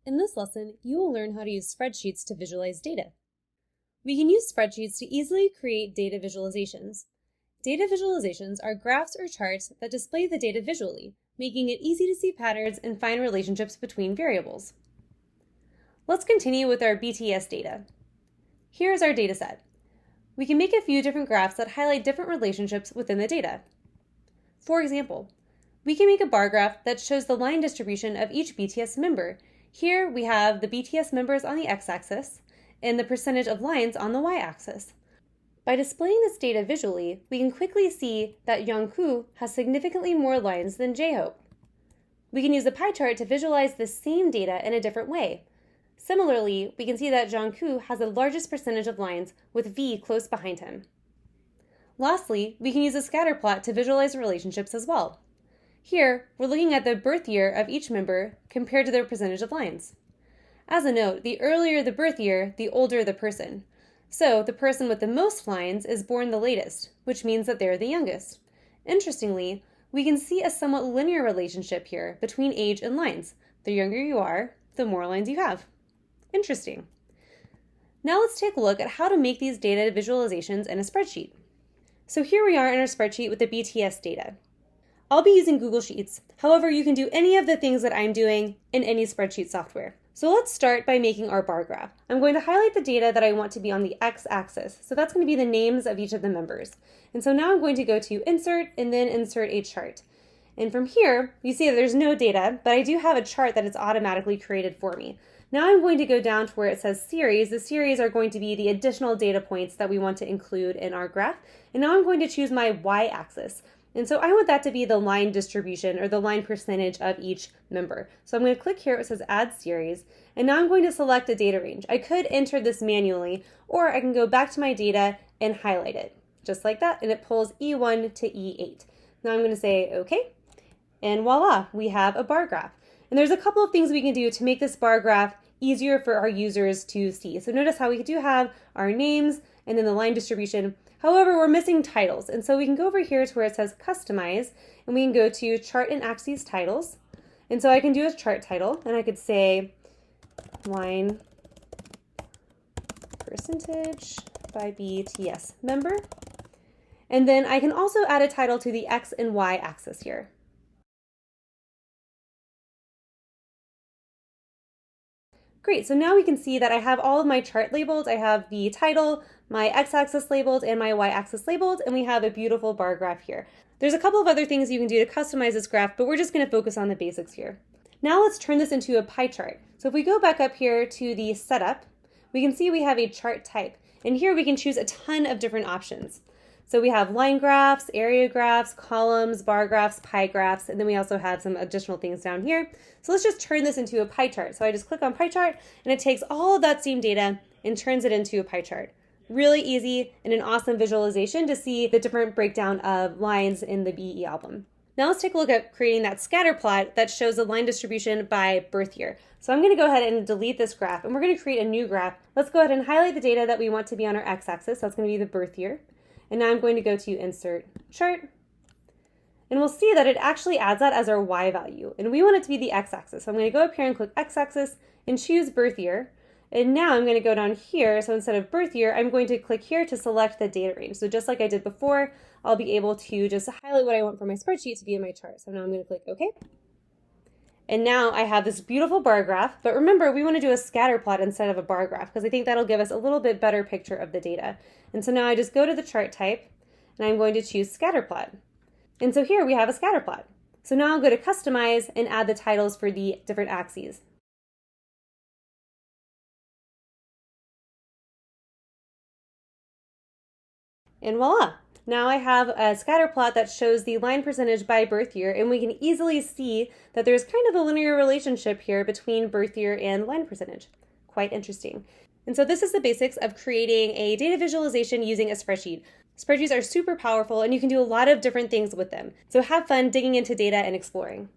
In this lesson, you will learn how to use spreadsheets to visualize data. We can use spreadsheets to easily create data visualizations. Data visualizations are graphs or charts that display the data visually, making it easy to see patterns and find relationships between variables. Let's continue with our BTS data. Here is our data set. We can make a few different graphs that highlight different relationships within the data. For example, we can make a bar graph that shows the line distribution of each BTS member. Here we have the BTS members on the x-axis and the percentage of lines on the y-axis. By displaying this data visually, we can quickly see that Youngkoo has significantly more lines than J-Hope. We can use the pie chart to visualize the same data in a different way. Similarly, we can see that Jungkook has the largest percentage of lines with V close behind him. Lastly, we can use a scatter plot to visualize relationships as well. Here, we're looking at the birth year of each member compared to their percentage of lines. As a note, the earlier the birth year, the older the person. So the person with the most lines is born the latest, which means that they're the youngest. Interestingly, we can see a somewhat linear relationship here between age and lines. The younger you are, the more lines you have. Interesting. Now let's take a look at how to make these data visualizations in a spreadsheet. So here we are in our spreadsheet with the BTS data. I'll be using Google Sheets. However, you can do any of the things that I'm doing in any spreadsheet software. So let's start by making our bar graph. I'm going to highlight the data that I want to be on the x-axis. So that's going to be the names of each of the members. And so now I'm going to go to Insert and then Insert a Chart. And from here, you see that there's no data, but I do have a chart that is automatically created for me. Now I'm going to go down to where it says series. The series are going to be the additional data points that we want to include in our graph. And now I'm going to choose my y-axis. And so I want that to be the line distribution or the line percentage of each member. So I'm going to click here, it says Add Series, and now I'm going to select a data range. I could enter this manually, or I can go back to my data and highlight it, just like that, and it pulls E1 to E8. Now I'm going to say OK, and voila, we have a bar graph. And there's a couple of things we can do to make this bar graph easier for our users to see. So notice how we do have our names and then the line distribution. However, we're missing titles, and so we can go over here to where it says Customize, and we can go to Chart and Axes Titles. And so I can do a chart title, and I could say Line Percentage by BTS Member. And then I can also add a title to the X and Y axis here. Great, so now we can see that I have all of my chart labeled. I have the title, my x-axis labeled, and my y-axis labeled, and we have a beautiful bar graph here. There's a couple of other things you can do to customize this graph, but we're just going to focus on the basics here. Now let's turn this into a pie chart. So if we go back up here to the setup, we can see we have a chart type, and here we can choose a ton of different options. So we have line graphs, area graphs, columns, bar graphs, pie graphs, and then we also have some additional things down here. So let's just turn this into a pie chart. So I just click on pie chart, and it takes all of that same data and turns it into a pie chart. Really easy and an awesome visualization to see the different breakdown of lines in the BE album. Now let's take a look at creating that scatter plot that shows the line distribution by birth year. So I'm going to go ahead and delete this graph, and we're going to create a new graph. Let's go ahead and highlight the data that we want to be on our x-axis. That's going to be the birth year. And now I'm going to go to Insert Chart, and we'll see that it actually adds that as our Y value, and we want it to be the x-axis. So I'm going to go up here and click x-axis and choose birth year, and now I'm going to go down here. So instead of birth year, I'm going to click here to select the data range. So just like I did before, I'll be able to just highlight what I want for my spreadsheet to be in my chart. So now I'm going to click OK. And now I have this beautiful bar graph, but remember, we want to do a scatter plot instead of a bar graph because I think that'll give us a little bit better picture of the data. And so now I just go to the chart type, and I'm going to choose scatter plot. And so here we have a scatter plot. So now I'll go to Customize and add the titles for the different axes. And voila! Now I have a scatter plot that shows the line percentage by birth year, and we can easily see that there's kind of a linear relationship here between birth year and line percentage. Quite interesting. And so this is the basics of creating a data visualization using a spreadsheet. Spreadsheets are super powerful, and you can do a lot of different things with them. So have fun digging into data and exploring.